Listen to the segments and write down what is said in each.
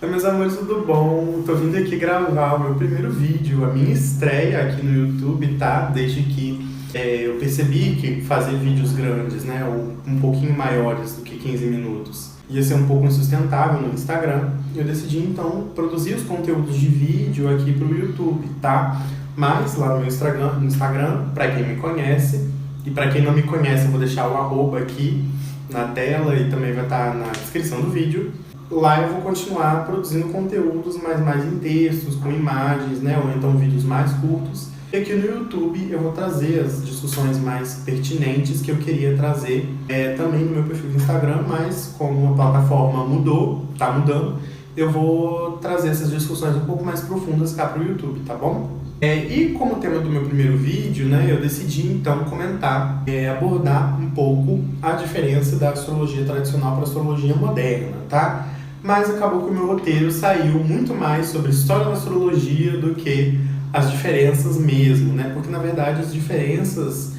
Oi, meus amores, tudo bom? Tô vindo aqui gravar o meu primeiro vídeo, a minha estreia aqui no YouTube, tá? Desde que eu percebi que fazer vídeos grandes, né, ou um pouquinho maiores do que 15 minutos, ia ser um pouco insustentável no Instagram. Eu decidi, então, produzir os conteúdos de vídeo aqui pro YouTube, tá? Mas lá no meu Instagram, pra quem me conhece, e pra quem não me conhece, eu vou deixar o arroba aqui na tela e também vai estar na descrição do vídeo. Lá eu vou continuar produzindo conteúdos mais em textos, com imagens, né? Ou então vídeos mais curtos. E aqui no YouTube eu vou trazer as discussões mais pertinentes que eu queria trazer também no meu perfil do Instagram, mas como a plataforma mudou, tá mudando, eu vou trazer essas discussões um pouco mais profundas cá pro YouTube, tá bom? E como tema do meu primeiro vídeo, né, eu decidi então comentar, abordar um pouco a diferença da astrologia tradicional para a astrologia moderna, tá? Mas acabou que o meu roteiro saiu muito mais sobre história da astrologia do que as diferenças mesmo, né? Porque na verdade as diferenças,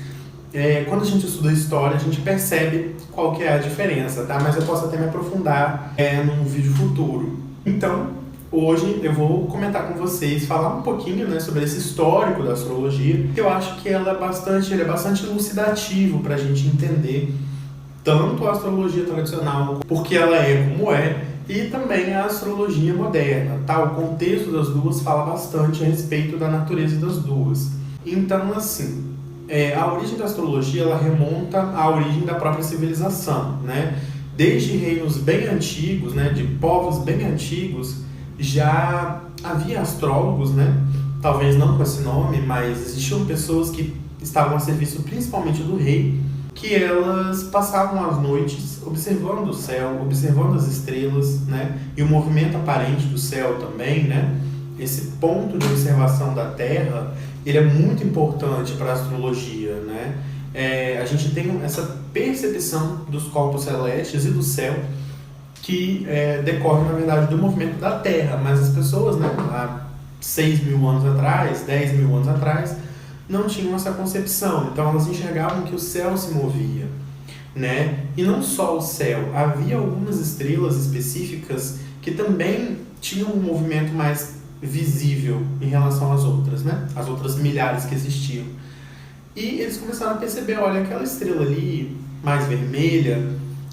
quando a gente estuda história, a gente percebe qual que é a diferença, tá? Mas eu posso até me aprofundar num vídeo futuro. Então, hoje eu vou comentar com vocês, falar um pouquinho, né, sobre esse histórico da astrologia, que eu acho que ele é bastante elucidativo para a gente entender tanto a astrologia tradicional, porque ela é como é, e também a astrologia moderna, tá? O contexto das duas fala bastante a respeito da natureza das duas. Então, assim, a origem da astrologia, ela remonta à origem da própria civilização, né? Desde reinos bem antigos, né, de povos bem antigos, já havia astrólogos, né? Talvez não com esse nome, mas existiam pessoas que estavam a serviço principalmente do rei, que elas passavam as noites observando o céu, observando as estrelas, né? E o movimento aparente do céu também, né? Esse ponto de observação da Terra, ele é muito importante para a astrologia, né? A gente tem essa percepção dos corpos celestes e do céu que decorre, na verdade, do movimento da Terra, mas as pessoas, né, há 6 mil anos atrás, 10 mil anos atrás, não tinham essa concepção, então elas enxergavam que o céu se movia, né? E não só o céu, havia algumas estrelas específicas que também tinham um movimento mais visível em relação às outras, né? As outras milhares que existiam. E eles começaram a perceber, olha, aquela estrela ali, mais vermelha,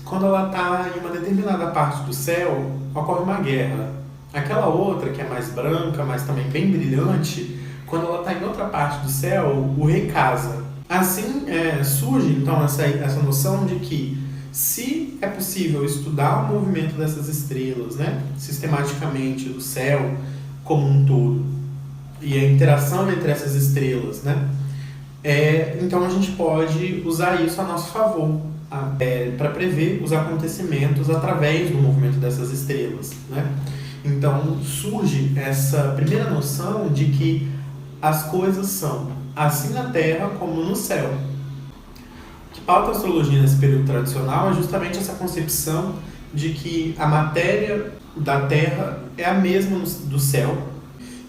quando ela está em uma determinada parte do céu, ocorre uma guerra. Aquela outra, que é mais branca, mas também bem brilhante, quando ela está em outra parte do céu, o rei casa. Assim surge então essa noção de que, se é possível estudar o movimento dessas estrelas, né, sistematicamente do céu como um todo, e a interação entre essas estrelas, né, então a gente pode usar isso a nosso favor, para prever os acontecimentos através do movimento dessas estrelas, né? Então surge essa primeira noção de que as coisas são assim na Terra como no céu. O que pauta a astrologia nesse período tradicional é justamente essa concepção de que a matéria da Terra é a mesma do céu,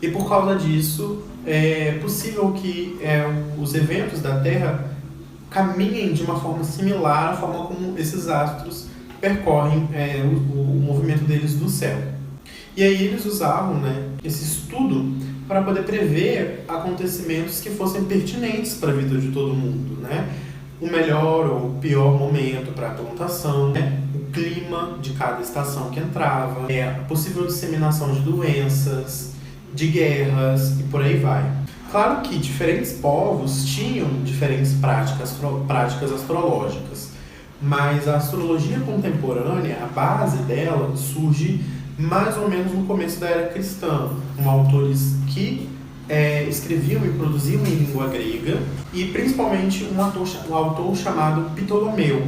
e por causa disso é possível que os eventos da Terra caminhem de uma forma similar à forma como esses astros percorrem o movimento deles do céu. E aí eles usavam, né, esse estudo para poder prever acontecimentos que fossem pertinentes para a vida de todo mundo, né? O melhor ou o pior momento para a plantação, né? O clima de cada estação que entrava, a possível disseminação de doenças, de guerras e por aí vai. Claro que diferentes povos tinham diferentes práticas astrológicas, mas a astrologia contemporânea, a base dela surge mais ou menos no começo da era cristã, com autores que escreviam e produziam em língua grega, e principalmente um autor chamado Ptolomeu,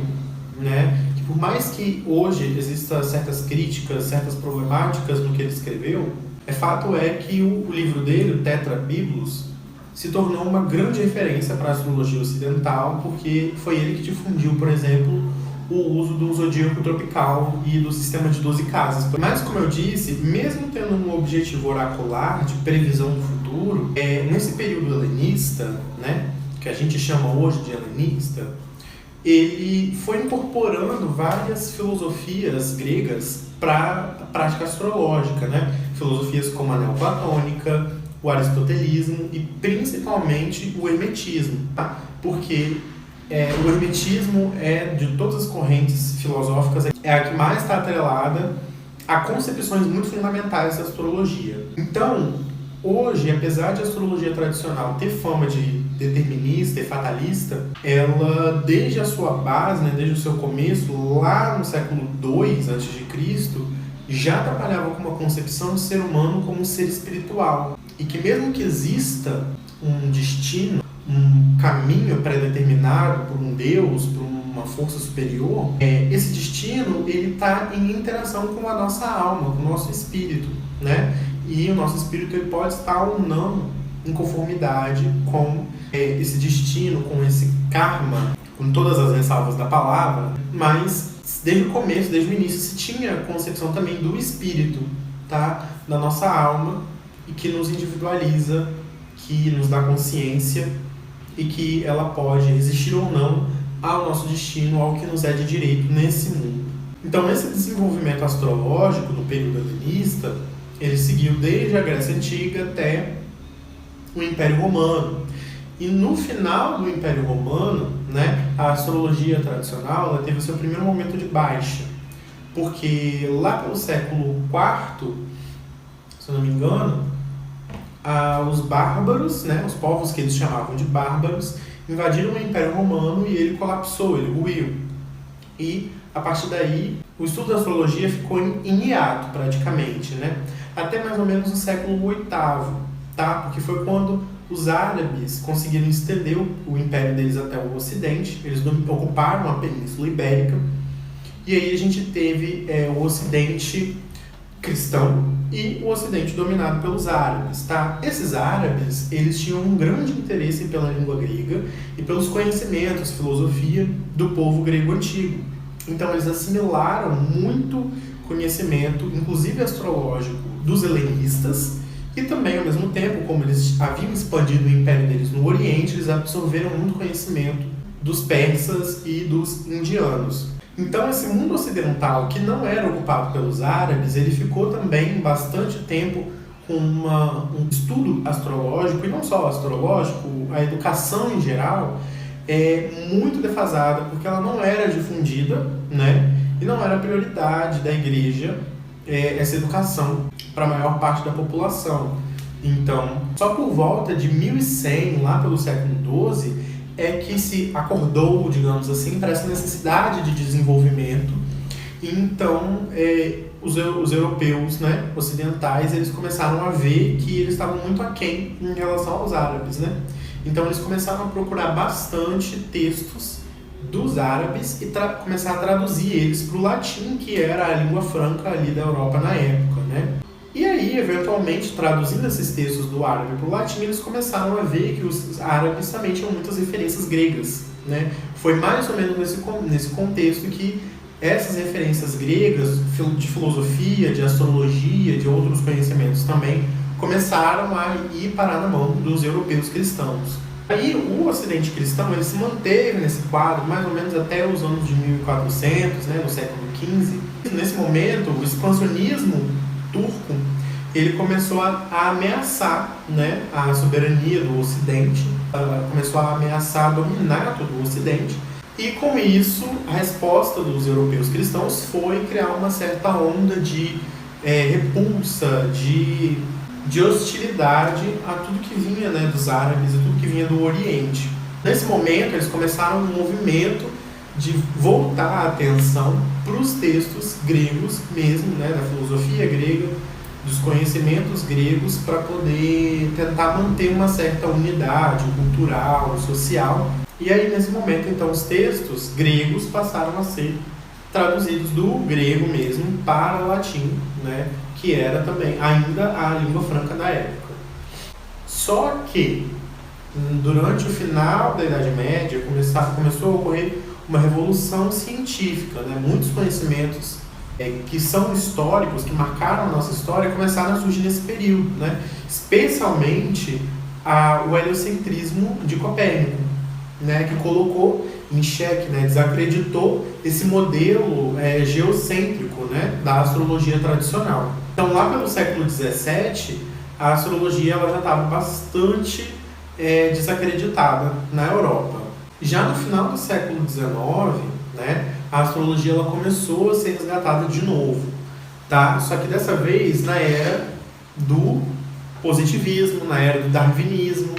né? Que por mais que hoje existam certas críticas, certas problemáticas no que ele escreveu, fato é que o livro dele, o Tetrabiblos, se tornou uma grande referência para a astrologia ocidental, porque foi ele que difundiu, por exemplo, o uso do zodíaco tropical e do sistema de 12 casas. Mas, como eu disse, mesmo tendo um objetivo oracular de previsão do futuro, nesse período helenista, né, que a gente chama hoje de helenista, ele foi incorporando várias filosofias gregas para a prática astrológica, né? Filosofias como a neoplatônica, o aristotelismo e principalmente o hermetismo, tá? Porque o hermetismo de todas as correntes filosóficas, é a que mais está atrelada a concepções muito fundamentais da astrologia. Então, hoje, apesar de a astrologia tradicional ter fama de determinista e fatalista, ela, desde a sua base, né, desde o seu começo, lá no século II a.C., já trabalhava com uma concepção do ser humano como um ser espiritual. E que mesmo que exista um destino, um caminho pré-determinado por um Deus, por uma força superior, esse destino ele está em interação com a nossa alma, com o nosso espírito, né? E o nosso espírito ele pode estar ou não em conformidade com esse destino, com esse karma, com todas as ressalvas da palavra, mas desde o começo, desde o início, se tinha a concepção também do espírito, tá? Da nossa alma, e que nos individualiza, que nos dá consciência e que ela pode resistir ou não ao nosso destino, ao que nos é de direito nesse mundo. Então, esse desenvolvimento astrológico no período helenista, ele seguiu desde a Grécia Antiga até o Império Romano. E no final do Império Romano, né, a astrologia tradicional ela teve o seu primeiro momento de baixa, porque lá pelo século IV, se eu não me engano, os bárbaros, né, os povos que eles chamavam de bárbaros, invadiram o Império Romano e ele colapsou, ele ruiu. E, a partir daí, o estudo da astrologia ficou em hiato, praticamente, né? Até mais ou menos o século VIII, tá? Porque foi quando os árabes conseguiram estender o império deles até o Ocidente, eles ocuparam a Península Ibérica, e aí a gente teve o Ocidente cristão e o Ocidente dominado pelos árabes, tá? Esses árabes, eles tinham um grande interesse pela língua grega e pelos conhecimentos, filosofia do povo grego antigo. Então eles assimilaram muito conhecimento, inclusive astrológico, dos helenistas, e também, ao mesmo tempo, como eles haviam expandido o império deles no Oriente, eles absorveram muito conhecimento dos persas e dos indianos. Então, esse mundo ocidental, que não era ocupado pelos árabes, ele ficou também bastante tempo com um estudo astrológico, e não só astrológico, a educação em geral, muito defasada, porque ela não era difundida, né? E não era prioridade da igreja essa educação para a maior parte da população. Então, só por volta de 1100, lá pelo século XII, é que se acordou, digamos assim, para essa necessidade de desenvolvimento. E então, os europeus, né, ocidentais, eles começaram a ver que eles estavam muito aquém em relação aos árabes, né? Então, eles começaram a procurar bastante textos dos árabes e começar a traduzir eles para o latim, que era a língua franca ali da Europa na época, né? E aí, eventualmente, traduzindo esses textos do árabe para o latim, eles começaram a ver que os árabes também tinham muitas referências gregas, né? Foi mais ou menos nesse contexto que essas referências gregas, de filosofia, de astrologia, de outros conhecimentos também, começaram a ir parar na mão dos europeus cristãos. Aí o Ocidente cristão ele se manteve nesse quadro mais ou menos até os anos de 1400, né, no século XV. Nesse momento, o expansionismo turco ele começou a ameaçar, né, a soberania do Ocidente, começou a ameaçar dominar todo o Ocidente. E com isso, a resposta dos europeus cristãos foi criar uma certa onda de repulsa, de hostilidade a tudo que vinha, né, dos árabes e tudo que vinha do Oriente. Nesse momento, eles começaram um movimento de voltar a atenção para os textos gregos mesmo, né, da filosofia grega, dos conhecimentos gregos, para poder tentar manter uma certa unidade cultural, social. E aí, nesse momento, então, os textos gregos passaram a ser traduzidos do grego mesmo para o latim, né, que era também ainda a língua franca da época. Só que, durante o final da Idade Média, começou a ocorrer uma revolução científica, né? Muitos conhecimentos que são históricos, que marcaram a nossa história, começaram a surgir nesse período, né? Especialmente o heliocentrismo de Copérnico, né? Que colocou em xeque, né? Desacreditou esse modelo geocêntrico, né, da astrologia tradicional. Então, lá pelo século XVII, a astrologia ela já estava bastante desacreditada na Europa. Já no final do século XIX, né, a astrologia ela começou a ser resgatada de novo, tá? Só que dessa vez na era do positivismo, na era do darwinismo,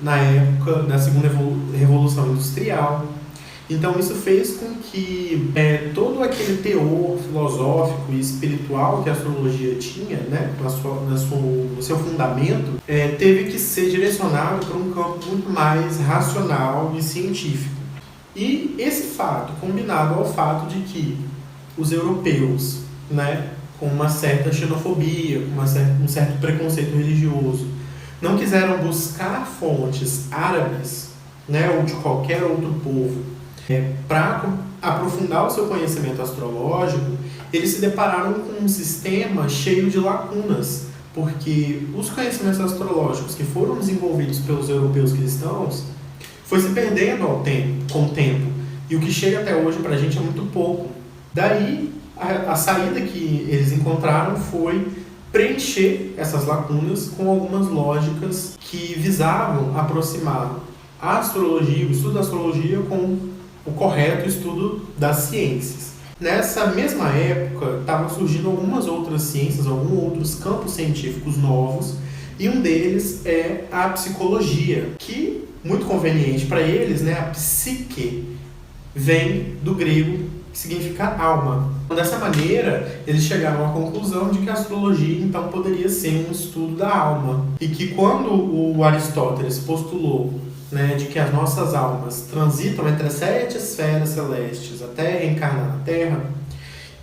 na época da segunda revolução industrial. Então isso fez com que todo aquele teor filosófico e espiritual que a astrologia tinha, né, no seu fundamento, teve que ser direcionado para um campo muito mais racional e científico. E esse fato, combinado ao fato de que os europeus, né, com uma certa xenofobia, com um certo preconceito religioso, não quiseram buscar fontes árabes, né, ou de qualquer outro povo, para aprofundar o seu conhecimento astrológico, eles se depararam com um sistema cheio de lacunas, porque os conhecimentos astrológicos que foram desenvolvidos pelos europeus cristãos foi se perdendo com o tempo, e o que chega até hoje para a gente é muito pouco. Daí, a saída que eles encontraram foi preencher essas lacunas com algumas lógicas que visavam aproximar a astrologia, o estudo da astrologia, com o correto estudo das ciências. Nessa mesma época, estavam surgindo algumas outras ciências, alguns outros campos científicos novos, e um deles é a psicologia, que, muito conveniente para eles, né, a psique vem do grego, que significa alma. Então, dessa maneira, eles chegaram à conclusão de que a astrologia, então, poderia ser um estudo da alma. E que quando o Aristóteles postulou, né, de que as nossas almas transitam entre as 7 esferas celestes até reencarnar na Terra,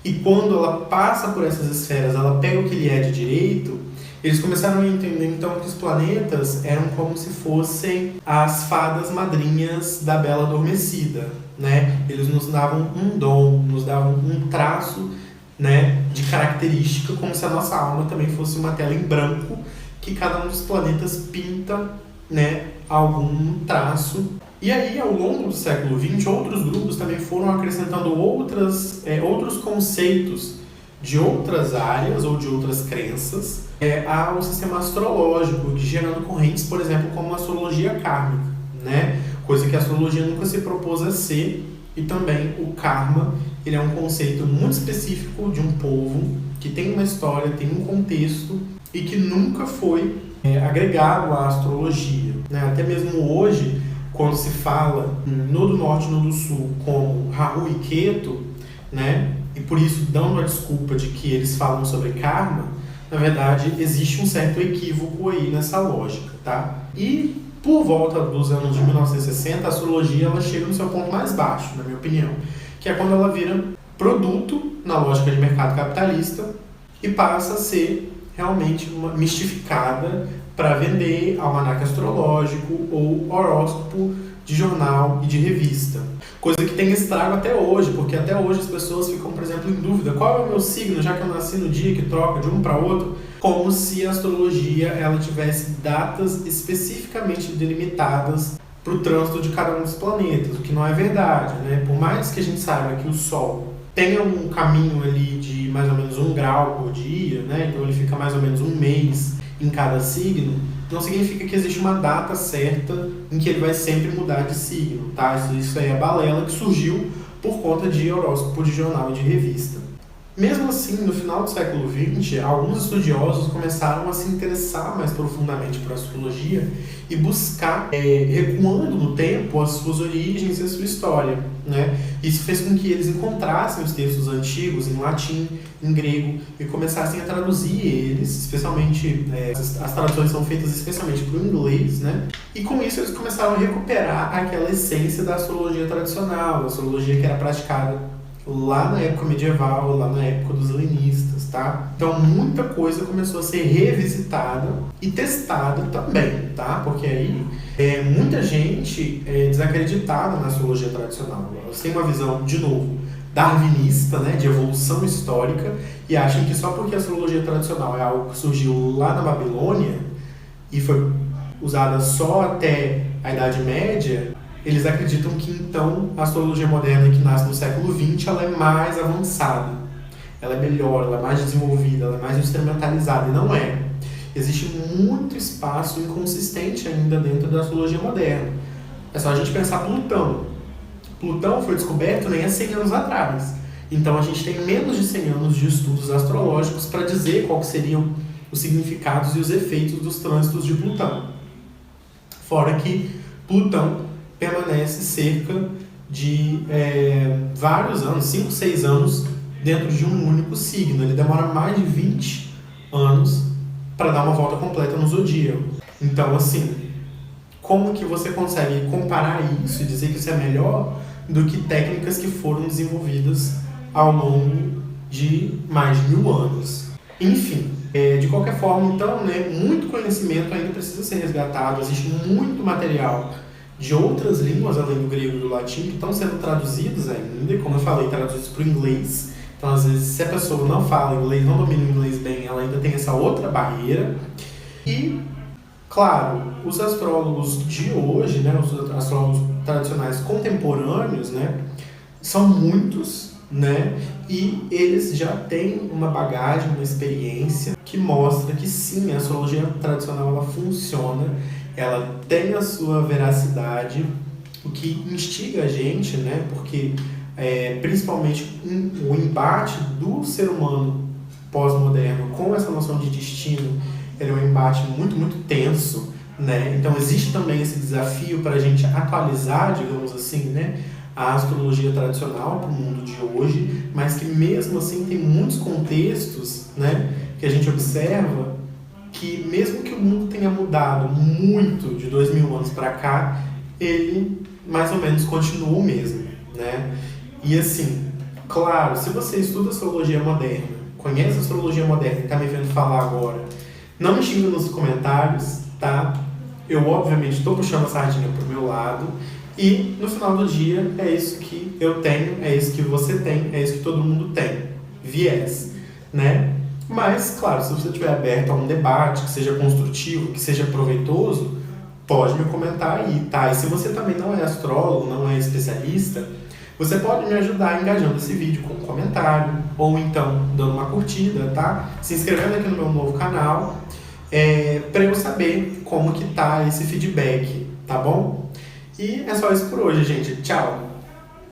e quando ela passa por essas esferas, ela pega o que lhe é de direito, eles começaram a entender então que os planetas eram como se fossem as fadas madrinhas da Bela Adormecida, né? Eles nos davam um dom, nos davam um traço, né, de característica, como se a nossa alma também fosse uma tela em branco, que cada um dos planetas pinta, né, algum traço. E aí, ao longo do século XX, outros grupos também foram acrescentando outros conceitos de outras áreas ou de outras crenças ao sistema astrológico, gerando correntes, por exemplo, como a astrologia kármica, né? Coisa que a astrologia nunca se propôs a ser. E também o karma, ele é um conceito muito específico de um povo que tem uma história, tem um contexto e que nunca foi agregado à astrologia, né? Até mesmo hoje, quando se fala no do Norte e no do Sul como Rahu e Ketu, né? E por isso dando a desculpa de que eles falam sobre karma, na verdade existe um certo equívoco aí nessa lógica, tá? E por volta dos anos de 1960, a astrologia ela chega no seu ponto mais baixo, na minha opinião, que é quando ela vira produto na lógica de mercado capitalista e passa a ser realmente mistificada para vender almanaque astrológico ou horóscopo de jornal e de revista. Coisa que tem estrago até hoje, porque até hoje as pessoas ficam, por exemplo, em dúvida: qual é o meu signo, já que eu nasci no dia que troca de um para outro, como se a astrologia ela tivesse datas especificamente delimitadas para o trânsito de cada um dos planetas, o que não é verdade, né? Por mais que a gente saiba que o Sol tenha um caminho ali de mais ou menos 1 grau por dia, né? Então ele fica mais ou menos um mês em cada signo, não significa que existe uma data certa em que ele vai sempre mudar de signo, tá? Isso aí é balela que surgiu por conta de horóscopo de jornal e de revista. Mesmo assim, no final do século XX, alguns estudiosos começaram a se interessar mais profundamente por astrologia e buscar, recuando no tempo, as suas origens e a sua história, né? Isso fez com que eles encontrassem os textos antigos em latim, em grego, e começassem a traduzir eles, especialmente, as traduções são feitas especialmente para o inglês, né? E com isso eles começaram a recuperar aquela essência da astrologia tradicional, a astrologia que era praticada lá na época medieval, lá na época dos helenistas, tá? Então muita coisa começou a ser revisitada e testada também, tá? Porque aí muita gente é desacreditada na astrologia tradicional. Elas têm uma visão, de novo, darwinista, né, de evolução histórica, e acham que só porque a astrologia tradicional é algo que surgiu lá na Babilônia e foi usada só até a Idade Média, eles acreditam que então a astrologia moderna que nasce no século XX ela é mais avançada. ela é melhor, ela é mais desenvolvida, ela é mais instrumentalizada, e não é. Existe muito espaço inconsistente ainda dentro da astrologia moderna. É só a gente pensar Plutão. Plutão foi descoberto nem há 100 anos atrás. Então a gente tem menos de 100 anos de estudos astrológicos para dizer quais seriam os significados e os efeitos dos trânsitos de Plutão. Fora que Plutão permanece cerca de vários anos, 5, 6 anos, dentro de um único signo. Ele demora mais de 20 anos para dar uma volta completa no zodíaco. Então, assim, como que você consegue comparar isso e dizer que isso é melhor do que técnicas que foram desenvolvidas ao longo de mais de 1000 anos? Enfim, de qualquer forma, então, né, muito conhecimento ainda precisa ser resgatado. Existe muito material de outras línguas, além do grego e do latim, que estão sendo traduzidos ainda, como eu falei, traduzidos para o inglês. Então, às vezes, se a pessoa não fala inglês, não domina o inglês bem, ela ainda tem essa outra barreira. E, claro, os astrólogos de hoje, né, os astrólogos tradicionais contemporâneos, né, são muitos, né, e eles já têm uma bagagem, uma experiência que mostra que sim, a astrologia tradicional ela funciona, ela tem a sua veracidade, o que instiga a gente, né, porque principalmente o embate do ser humano pós-moderno com essa noção de destino, ele é um embate muito, muito tenso, né? Então existe também esse desafio para a gente atualizar, digamos assim, né, a astrologia tradicional para o mundo de hoje, mas que mesmo assim tem muitos contextos, né, que a gente observa que mesmo que o mundo tenha mudado muito de 2000 anos para cá, ele mais ou menos continua o mesmo, né? E assim, claro, se você estuda astrologia moderna, conhece a astrologia moderna e está me vendo falar agora, não me xinga nos comentários, tá? Eu obviamente estou puxando a sardinha pro meu lado e no final do dia é isso que eu tenho, é isso que você tem, é isso que todo mundo tem, viés, né? Mas, claro, se você estiver aberto a um debate que seja construtivo, que seja proveitoso, pode me comentar aí, tá? E se você também não é astrólogo, não é especialista, você pode me ajudar engajando esse vídeo com um comentário, ou então dando uma curtida, tá? Se inscrevendo aqui no meu novo canal, para eu saber como que tá esse feedback, tá bom? E é só isso por hoje, gente. Tchau!